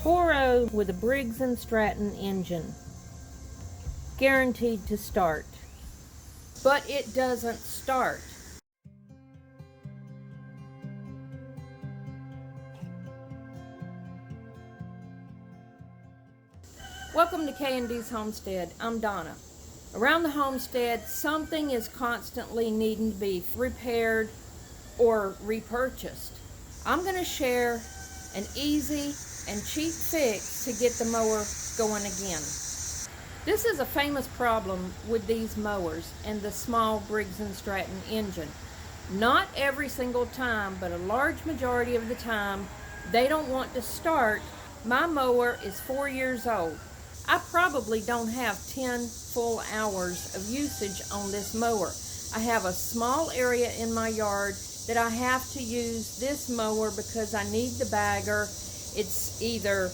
Toro with a Briggs & Stratton engine. Guaranteed to start. But it doesn't start. Welcome to K&D's Homestead. I'm Donna. Around the homestead, something is constantly needing to be repaired or repurchased. I'm going to share an easy and cheap fix to get the mower going again. This is a famous problem with these mowers and the small Briggs & Stratton engine. Not every single time, but a large majority of the time, they don't want to start. My mower is 4 years old. I probably don't have 10 full hours of usage on this mower. I have a small area in my yard that I have to use this mower because I need the bagger. It's either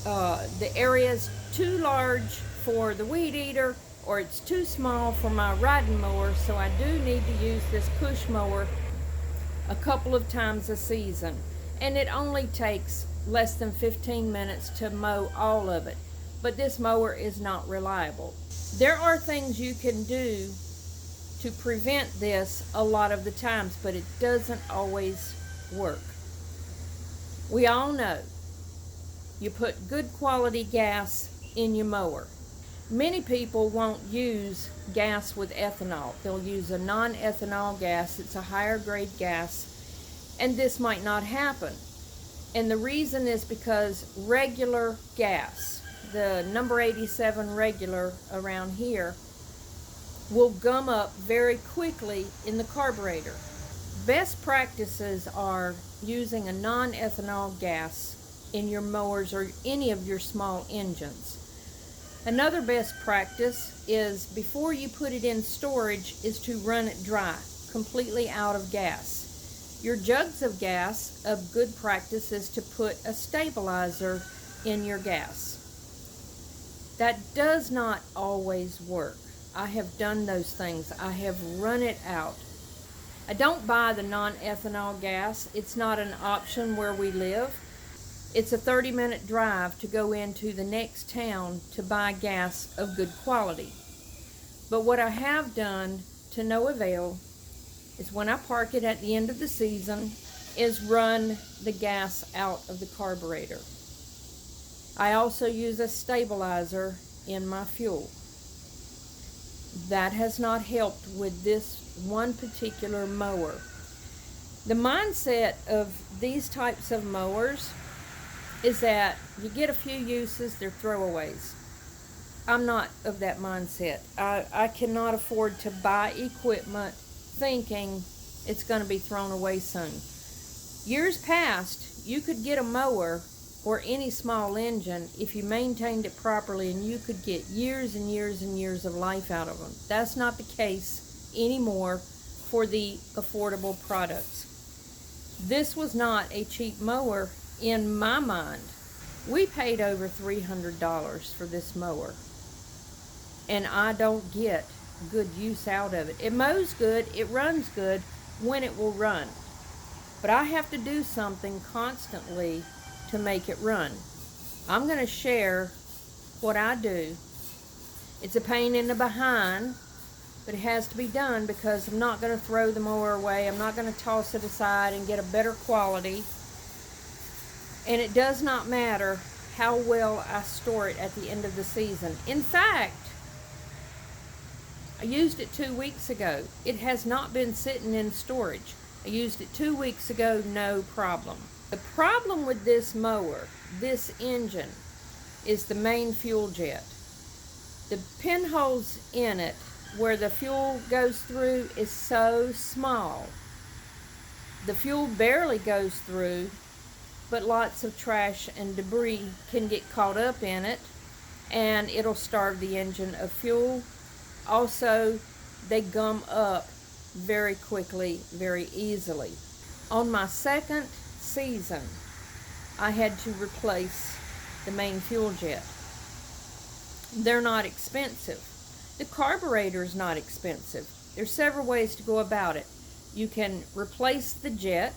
the area's too large for the weed eater or it's too small for my riding mower, so I do need to use this push mower a couple of times a season. And it only takes less than 15 minutes to mow all of it. But this mower is not reliable. There are things you can do to prevent this a lot of the times, but it doesn't always work. We all know you put good quality gas in your mower. Many people won't use gas with ethanol. They'll use a non-ethanol gas. It's a higher grade gas, and this might not happen. And the reason is because regular gas, the number 87 regular around here, will gum up very quickly in the carburetor. Best practices are using a non-ethanol gas in your mowers or any of your small engines. Another best practice is before you put it in storage is to run it dry, completely out of gas. Your jugs of gas, a good practice is to put a stabilizer in your gas. That does not always work. I have done those things. I have run it out. I don't buy the non-ethanol gas. It's not an option where we live. It's a 30-minute drive to go into the next town to buy gas of good quality. But what I have done to no avail is when I park it at the end of the season is run the gas out of the carburetor. I also use a stabilizer in my fuel. That has not helped with this one particular mower. The mindset of these types of mowers is that you get a few uses, they're throwaways. I'm not of that mindset. I cannot afford to buy equipment thinking it's going to be thrown away soon. Years past, you could get a mower or any small engine if you maintained it properly, and you could get years and years and years of life out of them. That's not the case anymore for the affordable products. This was not a cheap mower in my mind. We paid over $300 for this mower, and I don't get good use out of it. It mows good, it runs good when it will run, but I have to do something constantly to make it run. I'm going to share what I do. It's a pain in the behind, but it has to be done because I'm not going to throw the mower away. I'm not going to toss it aside and get a better quality. And it does not matter how well I store it at the end of the season. In fact, I used it 2 weeks ago. It has not been sitting in storage. I used it 2 weeks ago, no problem. The problem with this mower, this engine, is the main fuel jet. The pinholes in it where the fuel goes through is so small. The fuel barely goes through, but lots of trash and debris can get caught up in it, and it'll starve the engine of fuel. Also, they gum up very quickly, very easily. On my second season, I had to replace the main fuel jet. They're not expensive. The carburetor is not expensive. There's several ways to go about it. You can replace the jet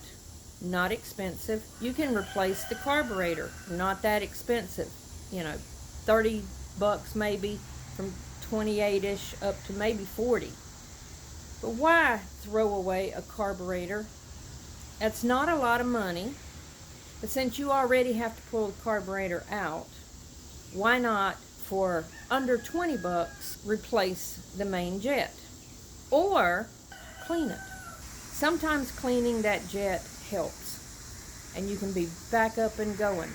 not expensive. You can replace the carburetor, not that expensive. You know, 30 bucks maybe, from 28-ish up to maybe 40. But why throw away a carburetor? That's not a lot of money, but since you already have to pull the carburetor out, why not, for under 20 bucks, replace the main jet or clean it? Sometimes cleaning that jet helps, and you can be back up and going.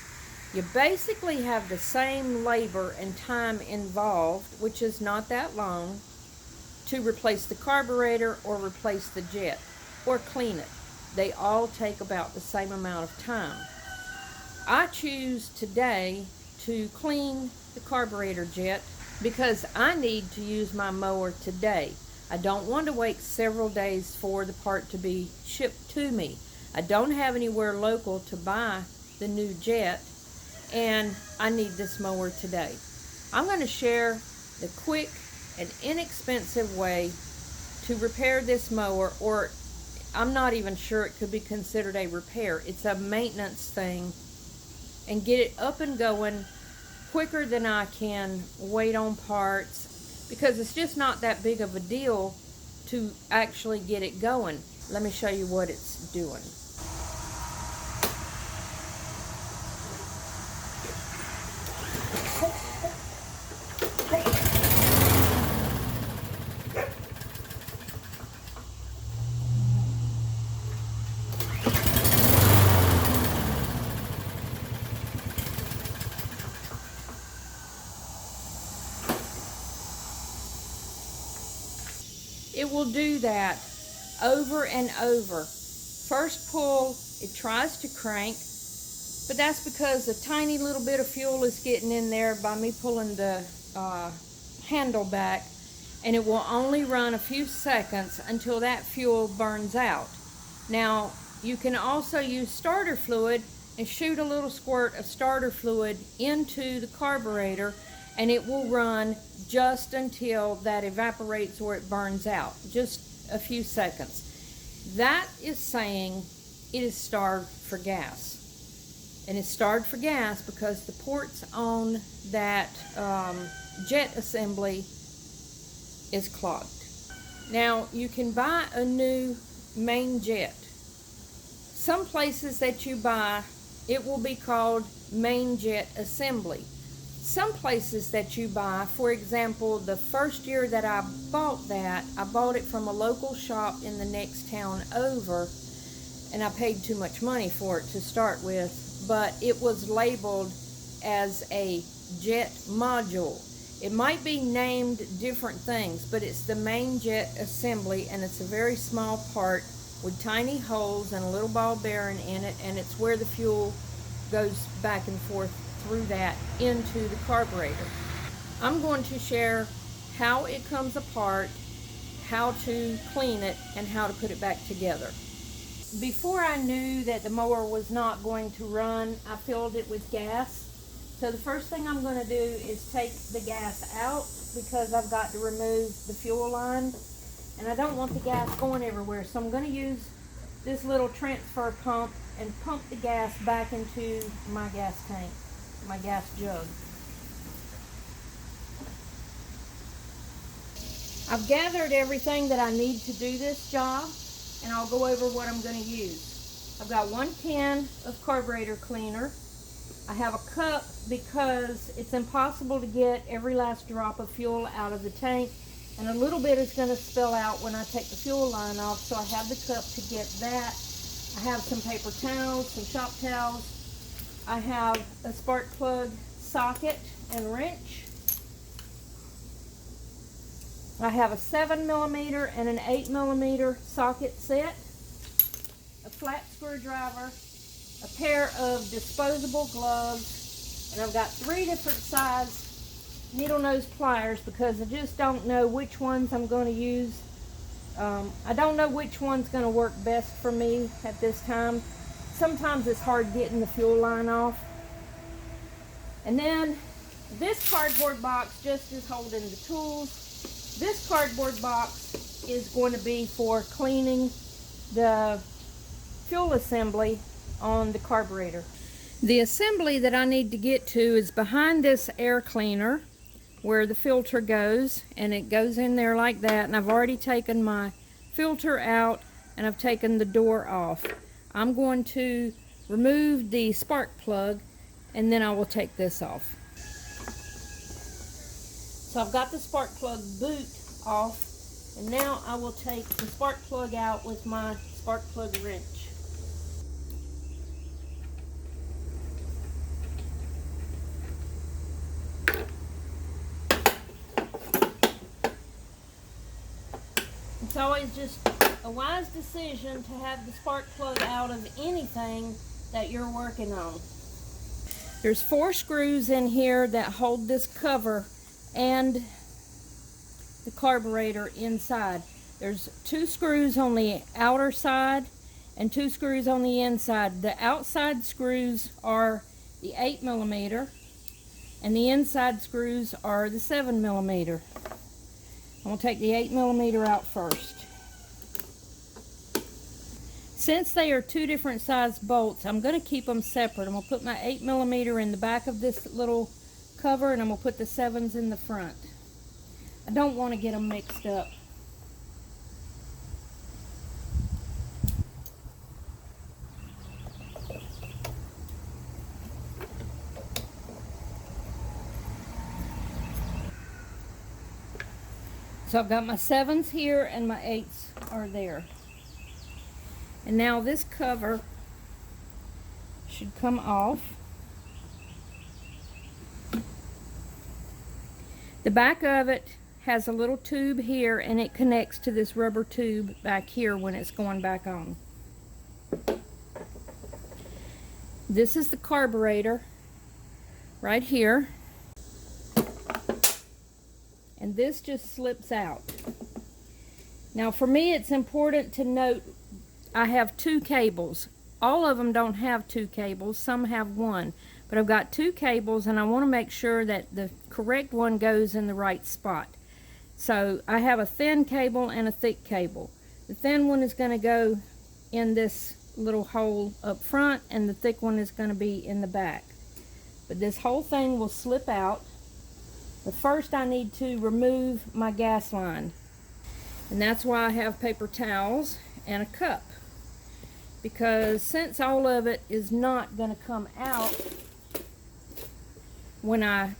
You basically have the same labor and time involved, which is not that long, to replace the carburetor or replace the jet or clean it. They all take about the same amount of time. I choose today to clean the carburetor jet because I need to use my mower today. I don't want to wait several days for the part to be shipped to me. I don't have anywhere local to buy the new jet, and I need this mower today. I'm going to share the quick and inexpensive way to repair this mower, or I'm not even sure it could be considered a repair. It's a maintenance thing, and get it up and going quicker than I can wait on parts, because it's just not that big of a deal to actually get it going. Let me show you what it's doing. It will do that over and over. First pull, it tries to crank, but that's because a tiny little bit of fuel is getting in there by me pulling the handle back, and it will only run a few seconds until that fuel burns out. Now, you can also use starter fluid and shoot a little squirt of starter fluid into the carburetor, and it will run just until that evaporates or it burns out. Just a few seconds. That is saying it is starved for gas. And it's starved for gas because the ports on that jet assembly is clogged. Now, you can buy a new main jet. Some places that you buy, it will be called main jet assembly. Some places that you buy, for example, the first year that I bought that, I bought it from a local shop in the next town over, and I paid too much money for it to start with, but it was labeled as a jet module. It might be named different things, but it's the main jet assembly, and it's a very small part with tiny holes and a little ball bearing in it, and it's where the fuel goes back and forth through that into the carburetor. I'm going to share how it comes apart, how to clean it, and how to put it back together. Before I knew that the mower was not going to run, I filled it with gas. So the first thing I'm going to do is take the gas out, because I've got to remove the fuel line, and I don't want the gas going everywhere. So I'm going to use this little transfer pump and pump the gas back into my gas tank, my gas jug. I've gathered everything that I need to do this job, and I'll go over what I'm going to use. I've got 1 can of carburetor cleaner. I have a cup because it's impossible to get every last drop of fuel out of the tank, and a little bit is going to spill out when I take the fuel line off, so I have the cup to get that. I have some paper towels, some shop towels. I have a spark plug socket and wrench. I have a 7mm and an 8mm socket set, a flat screwdriver, a pair of disposable gloves, and I've got 3 different size needle nose pliers because I just don't know which ones I'm going to use. I don't know which one's going to work best for me at this time. Sometimes it's hard getting the fuel line off. And then this cardboard box just is holding the tools. This cardboard box is going to be for cleaning the fuel assembly on the carburetor. The assembly that I need to get to is behind this air cleaner where the filter goes, and it goes in there like that, and I've already taken my filter out and I've taken the door off. I'm going to remove the spark plug and then I will take this off. So I've got the spark plug boot off, and now I will take the spark plug out with my spark plug wrench. It's always just a wise decision to have the spark plug out of anything that you're working on. There's 4 screws in here that hold this cover and the carburetor inside. There's 2 screws on the outer side and 2 screws on the inside. The outside screws are the 8mm and the inside screws are the 7mm. I'm going to take the 8mm out first. Since they are 2 different size bolts, I'm going to keep them separate. I'm going to put my 8mm in the back of this little cover, and I'm going to put the 7s in the front. I don't want to get them mixed up. So I've got my 7s here and my 8s are there. And now this cover should come off. The back of it has a little tube here, and it connects to this rubber tube back here when it's going back on. This is the carburetor right here. And this just slips out. Now for me, it's important to note I have 2 cables. All of them don't have 2 cables, some have 1, but I've got 2 cables, and I want to make sure that the correct one goes in the right spot. So I have a thin cable and a thick cable. The thin one is going to go in this little hole up front, and the thick one is going to be in the back. But this whole thing will slip out. But first I need to remove my gas line, and that's why I have paper towels and a cup, because since all of it is not going to come out when I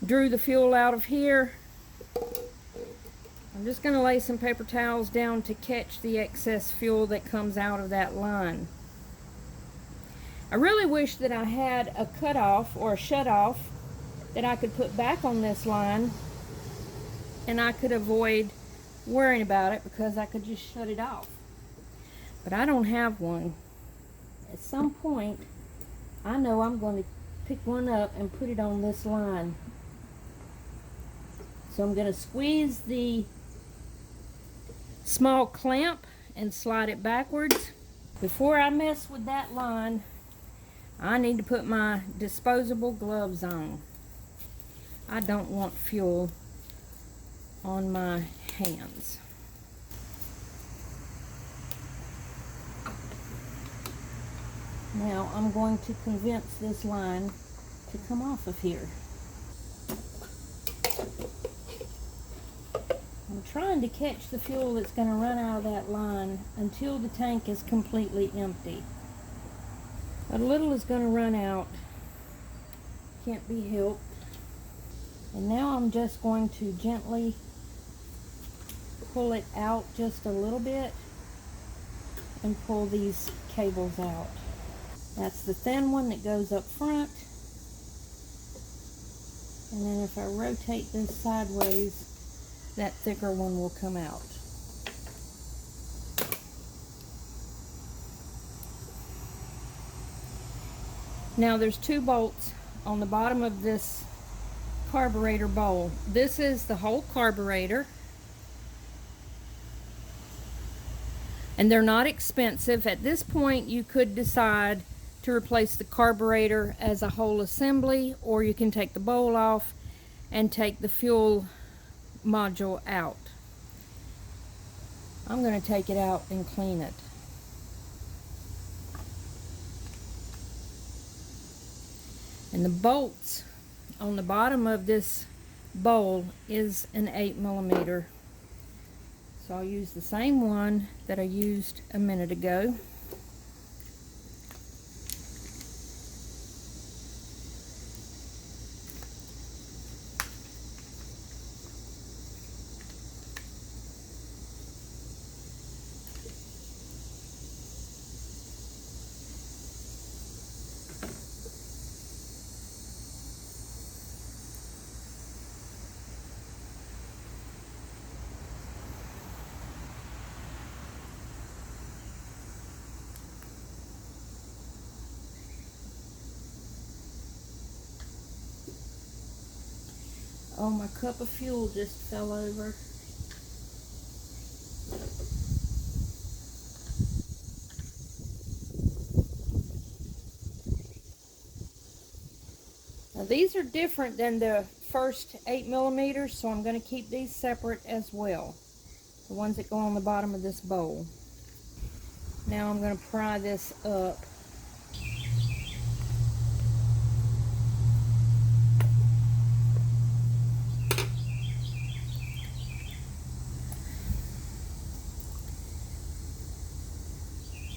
drew the fuel out of here, I'm just going to lay some paper towels down to catch the excess fuel that comes out of that line. I really wish that I had a cutoff or a shut-off that I could put back on this line, and I could avoid worrying about it because I could just shut it off. But I don't have one. At some point, I know I'm going to pick one up and put it on this line. So I'm going to squeeze the small clamp and slide it backwards. Before I mess with that line, I need to put my disposable gloves on. I don't want fuel on my hands. Now I'm going to convince this line to come off of here. I'm trying to catch the fuel that's going to run out of that line until the tank is completely empty. But a little is going to run out. Can't be helped. And now I'm just going to gently pull it out just a little bit and pull these cables out. That's the thin one that goes up front. And then if I rotate this sideways, that thicker one will come out. Now there's 2 bolts on the bottom of this carburetor bowl. This is the whole carburetor, and they're not expensive. At this point you could decide to replace the carburetor as a whole assembly, or you can take the bowl off and take the fuel module out. I'm going to take it out and clean it. And the bolts on the bottom of this bowl is an 8mm. So I'll use the same one that I used a minute ago. Oh, my cup of fuel just fell over. Now these are different than the first 8mm, so I'm going to keep these separate as well. The ones that go on the bottom of this bowl. Now I'm going to pry this up.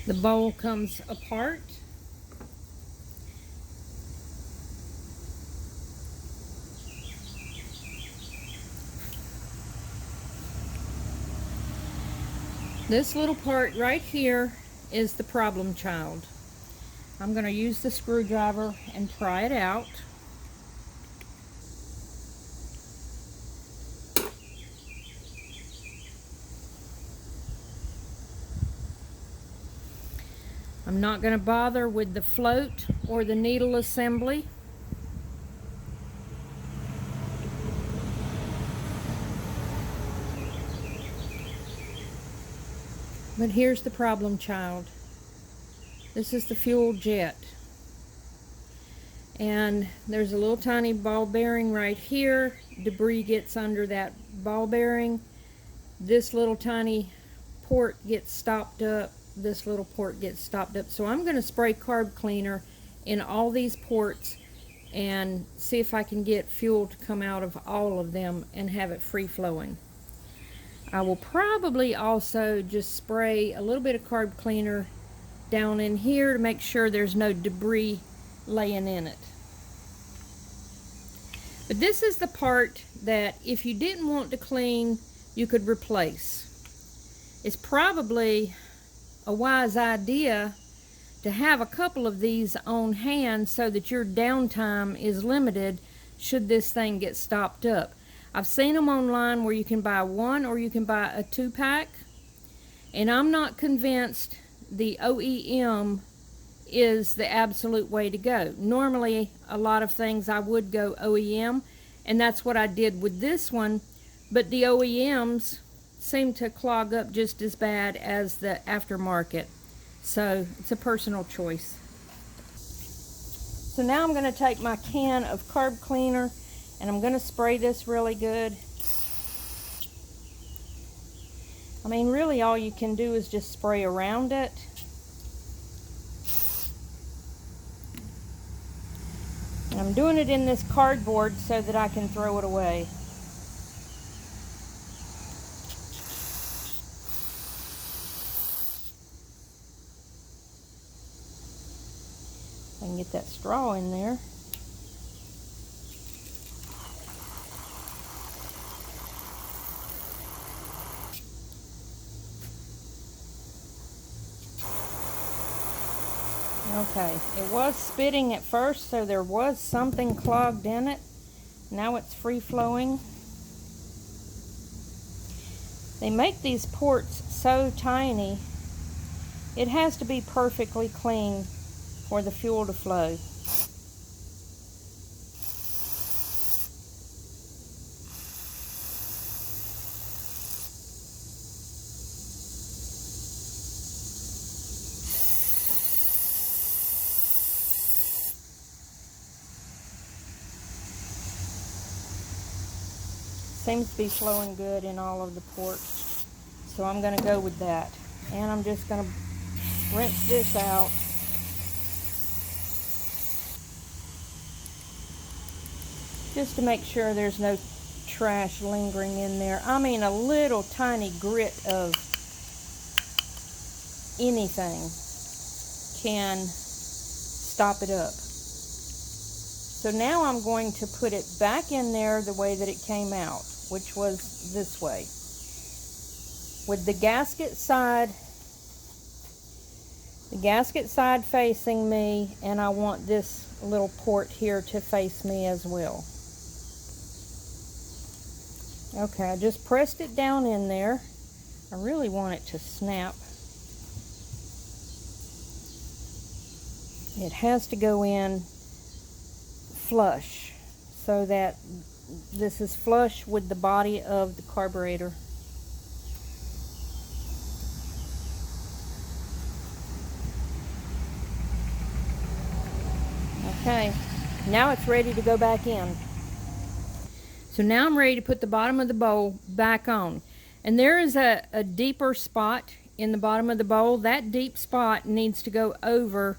The bowl comes apart. This little part right here is the problem child. I'm going to use the screwdriver and pry it out. I'm not going to bother with the float or the needle assembly. But here's the problem child. This is the fuel jet. And there's a little tiny ball bearing right here. Debris gets under that ball bearing. This little tiny port gets stopped up. This little port gets stopped up. So I'm going to spray carb cleaner in all these ports and see if I can get fuel to come out of all of them and have it free flowing. I will probably also just spray a little bit of carb cleaner down in here to make sure there's no debris laying in it. But this is the part that if you didn't want to clean, you could replace. It's probably a wise idea to have a couple of these on hand so that your downtime is limited should this thing get stopped up. I've seen them online where you can buy one or you can buy a 2-pack, and I'm not convinced the OEM is the absolute way to go. Normally, a lot of things I would go OEM, and that's what I did with this one, but the OEMs seem to clog up just as bad as the aftermarket. So it's a personal choice. So now I'm going to take my can of carb cleaner and I'm going to spray this really good. I mean, really all you can do is just spray around it. And I'm doing it in this cardboard so that I can throw it away. I can get that straw in there. Okay, it was spitting at first, so there was something clogged in it. Now it's free flowing. They make these ports so tiny, it has to be perfectly clean for the fuel to flow. Seems to be flowing good in all of the ports, so I'm going to go with that. And I'm just going to rinse this out. just to make sure there's no trash lingering in there. I mean, a little tiny grit of anything can stop it up. So now I'm going to put it back in there the way that it came out, which was this way, with the gasket side facing me, and I want this little port here to face me as well. Okay, I just pressed it down in there. I really want it to snap. It has to go in flush, so that this is flush with the body of the carburetor. Okay, now it's ready to go back in. So now I'm ready to put the bottom of the bowl back on. And there is a deeper spot in the bottom of the bowl. That deep spot needs to go over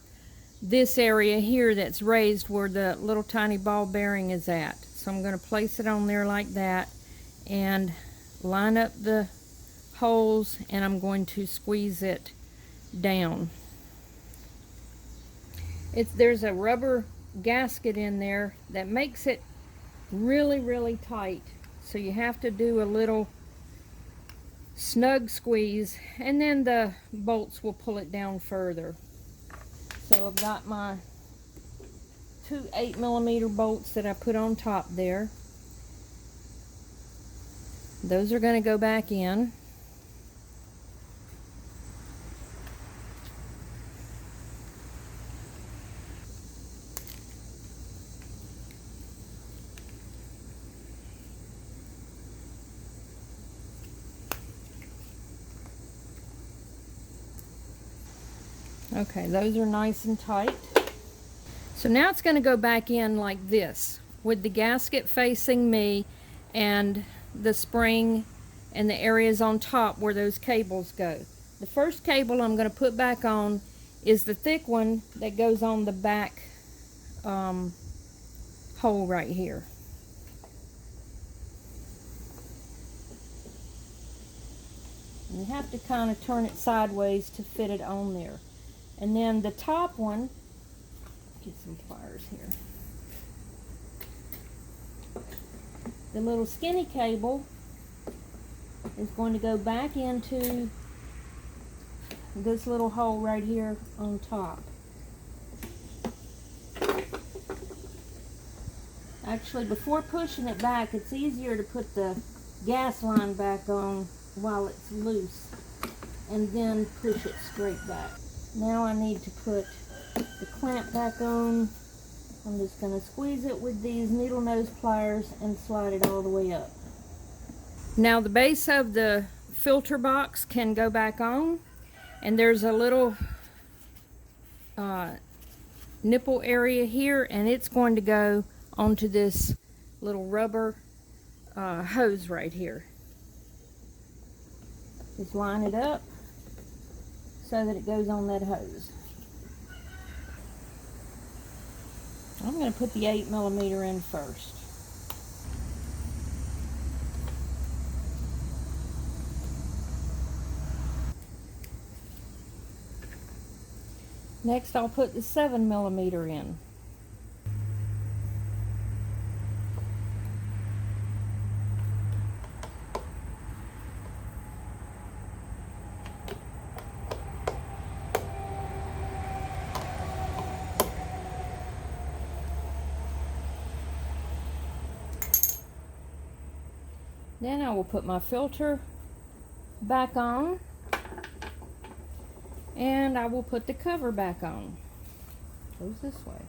this area here that's raised where the little tiny ball bearing is at. So I'm going to place it on there like that and line up the holes, and I'm going to squeeze it down. There's a rubber gasket in there that makes it really tight, so you have to do a little snug squeeze, and then the bolts will pull it down further. So I've got my two 8mm bolts that I put on top there. Those are going to go back in. Okay, those are nice and tight. So now it's going to go back in like this, with the gasket facing me and the spring and the areas on top where those cables go. The first cable I'm going to put back on is the thick one that goes on the back hole right here. And you have to kind of turn it sideways to fit it on there. And then the top one, get some pliers here. The little skinny cable is going to go back into this little hole right here on top. Actually, before pushing it back, it's easier to put the gas line back on while it's loose, and then push it straight back. Now I need to put the clamp back on. I'm just going to squeeze it with these needle nose pliers and slide it all the way up. Now the base of the filter box can go back on, and there's a little nipple area here, and it's going to go onto this little rubber hose right here. Just line it up so that it goes on that hose. I'm going to put the 8mm in first. Next I'll put the 7mm in. Then I will put my filter back on, and I will put the cover back on. Goes this way.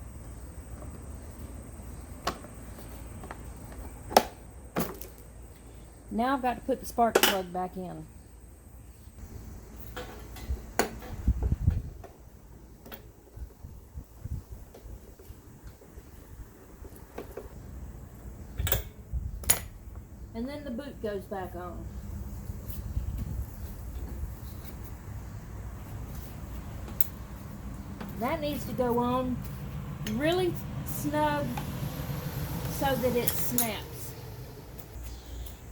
Now I've got to put the spark plug back in. And then the boot goes back on. That needs to go on really snug so that it snaps.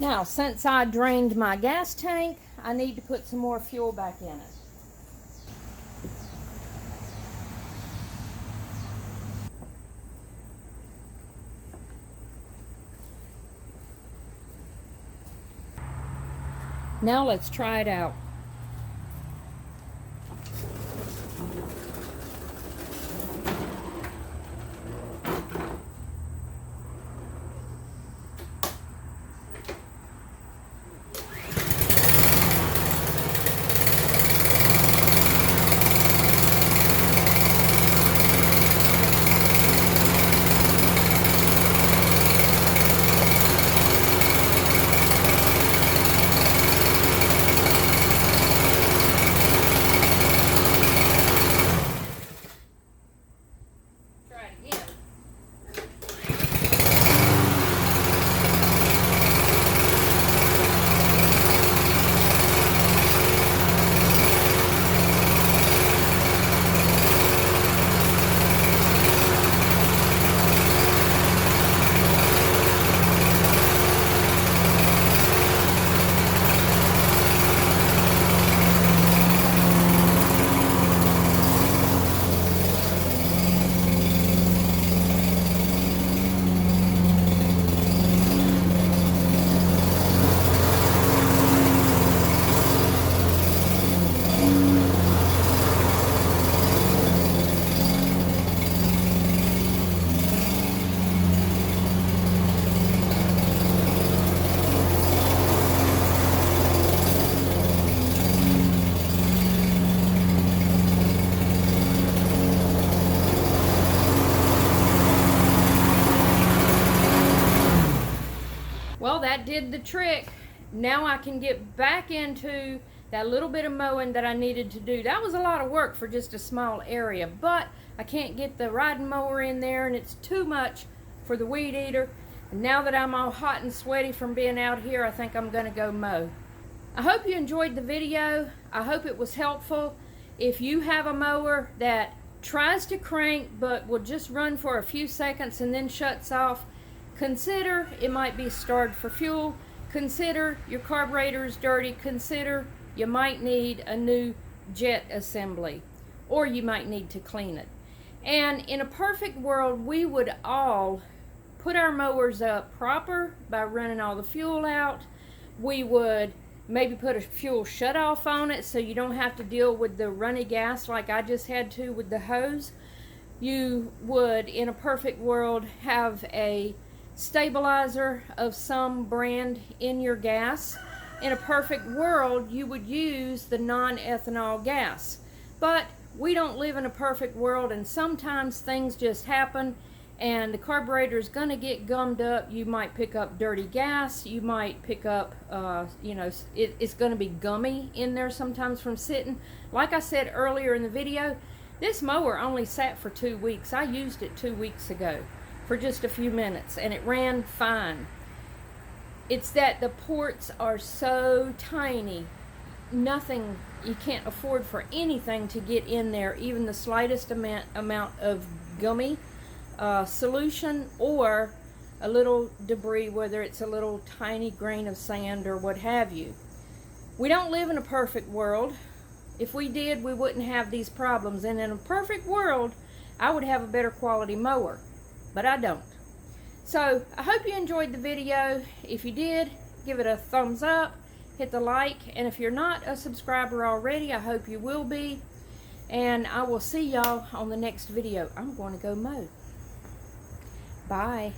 Now, since I drained my gas tank, I need to put some more fuel back in it. Now let's try it out. Well, that did the trick. Now I can get back into that little bit of mowing that I needed to do. That was a lot of work for just a small area, but I can't get the riding mower in there, and it's too much for the weed eater. And now that I'm all hot and sweaty from being out here, I think I'm gonna go mow. I hope you enjoyed the video. I hope it was helpful. If you have a mower that tries to crank but will just run for a few seconds and then shuts off, consider it might be starved for fuel. Consider your carburetor is dirty. Consider you might need a new jet assembly, or you might need to clean it. And in a perfect world, we would all put our mowers up proper by running all the fuel out. We would maybe put a fuel shutoff on it so you don't have to deal with the runny gas like I just had to with the hose. You would, in a perfect world, have a stabilizer of some brand in your gas. In a perfect world, you would use the non-ethanol gas. But we don't live in a perfect world, and sometimes things just happen, and the carburetor is going to get gummed up. You might pick up dirty gas. You might pick up, it's going to be gummy in there sometimes from sitting. Like I said earlier in the video, this mower only sat for 2 weeks. I used it 2 weeks ago for just a few minutes, and it ran fine. It's that the ports are so tiny, nothing, you can't afford for anything to get in there, even the slightest amount of gummy solution or a little debris, whether it's a little tiny grain of sand or what have you. We don't live in a perfect world. If we did, we wouldn't have these problems, and in a perfect world, I would have a better quality mower. But I don't. So I hope you enjoyed the video. If you did, give it a thumbs up, hit the like, and if you're not a subscriber already, I hope you will be. And I will see y'all on the next video. I'm going to go mow. Bye.